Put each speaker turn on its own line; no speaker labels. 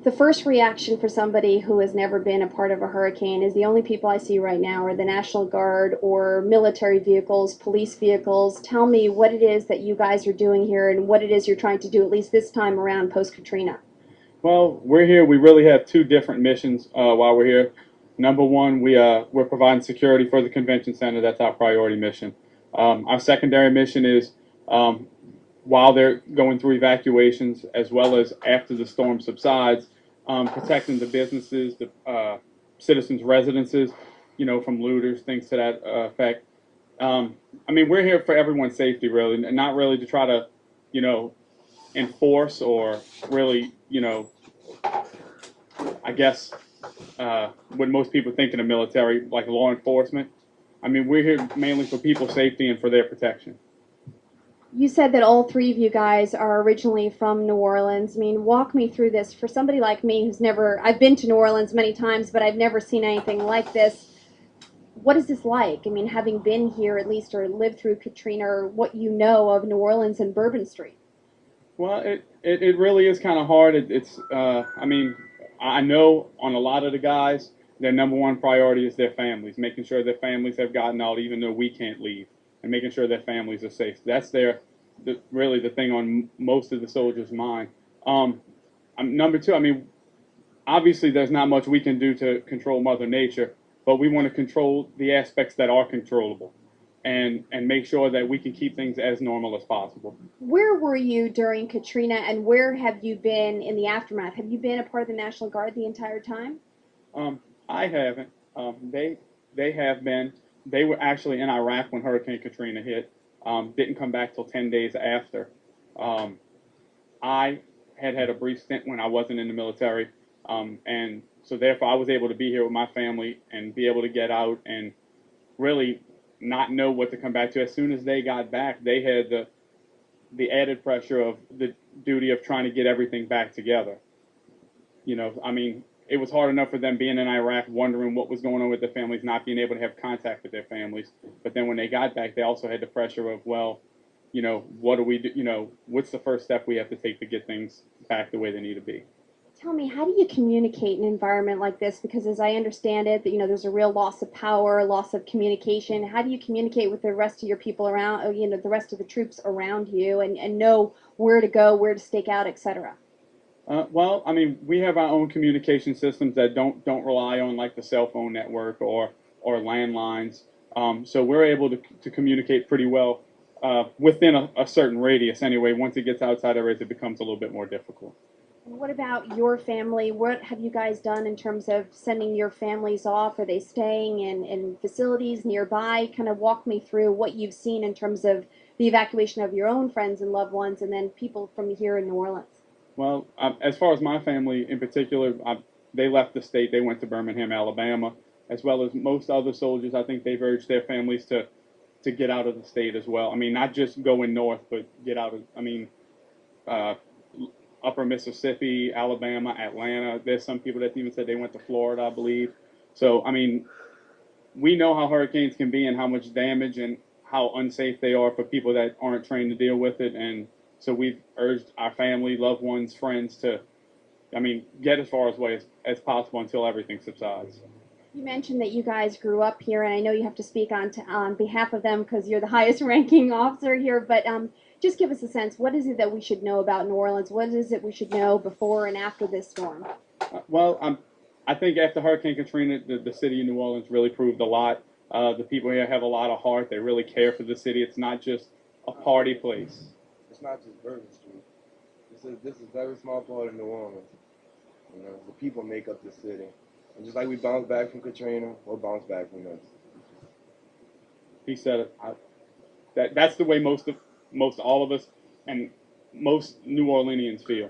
The first reaction for somebody who has never been a part of a hurricane is the only people I see right now are the National Guard or military vehicles, police vehicles. Tell me what it is that you guys are doing here and what it is you're trying to do, at least this time around post-Katrina.
Well, we're here. We really have two different missions while we're here. Number one, we're providing security for the convention center. That's our priority mission. Our secondary mission is while they're going through evacuations, as well as after the storm subsides, protecting the businesses, the citizens' residences, from looters, things to that effect. I mean, we're here for everyone's safety, really, and not really to try to, you know, enforce or really, I guess, what most people think in the military, like law enforcement. I mean, we're here mainly for people's safety and for their protection.
You said that all three of you guys are originally from New Orleans. I mean, walk me through this. For somebody like me who's never, I've been to New Orleans many times, but I've never seen anything like this. What is this like? I mean, having been here at least or lived through Katrina or what you know of New Orleans and Bourbon Street.
Well, it really is kind of hard. I mean, I know on a lot of the guys, their number one priority is their families, making sure their families have gotten out, even though we can't leave, and making sure their families are safe. That's really the thing on most of the soldiers' mind. Number two, I mean, obviously there's not much we can do to control Mother Nature, but we want to control the aspects that are controllable, and make sure that we can keep things as normal as possible.
Where were you during Katrina and where have you been in the aftermath? Have you been a part of the National Guard the entire time?
I haven't. They have been. They were actually in Iraq when Hurricane Katrina hit. Didn't come back till 10 days after. Um, I had a brief stint when I wasn't in the military, and so therefore I was able to be here with my family and be able to get out and really not know what to come back to. As soon as they got back, they had the added pressure of the duty of trying to get everything back together. I mean, it was hard enough for them being in Iraq, wondering what was going on with their families, not being able to have contact with their families. But then when they got back, they also had the pressure of, well, what do we do? What's the first step we have to take to get things back the way they need to be?
Tell me, how do you communicate in an environment like this? Because as I understand it, that there's a real loss of power, loss of communication. How do you communicate with the rest of your people around, the rest of the troops around you, and know where to go, where to stake out, etc.?
Well, I mean, we have our own communication systems that don't rely on like the cell phone network or landlines. So we're able to communicate pretty well within a certain radius. Anyway, once it gets outside our radius, it becomes a little bit more difficult.
What about your family? What have you guys done in terms of sending your families off? Are they staying in facilities nearby? Kind of walk me through what you've seen in terms of the evacuation of your own friends and loved ones, and then people from here in New Orleans.
Well, as far as my family in particular, they left the state. They went to Birmingham, Alabama, as well as most other soldiers. I think they've urged their families to get out of the state as well. I mean, not just going north, but get out of. I mean, uh, Upper Mississippi, Alabama, Atlanta. There's some people that even said they went to Florida, I believe. So, I mean, we know how hurricanes can be and how much damage and how unsafe they are for people that aren't trained to deal with it. And so we've urged our family, loved ones, friends to, I mean, get as far away as possible until everything subsides.
You mentioned that you guys grew up here, and I know you have to speak on behalf of them because you're the highest ranking officer here. But just give us a sense. What is it that we should know about New Orleans? What is it we should know before and after this storm?
Well, I think after Hurricane Katrina, the city of New Orleans really proved a lot. The people here have a lot of heart. They really care for the city. It's not just a party place.
It's not just Bourbon Street. This is a very small part of New Orleans. The people make up the city. And just like we bounced back from Katrina, we'll bounce back from this.
He said it. That's the way most all of us and most New Orleanians feel.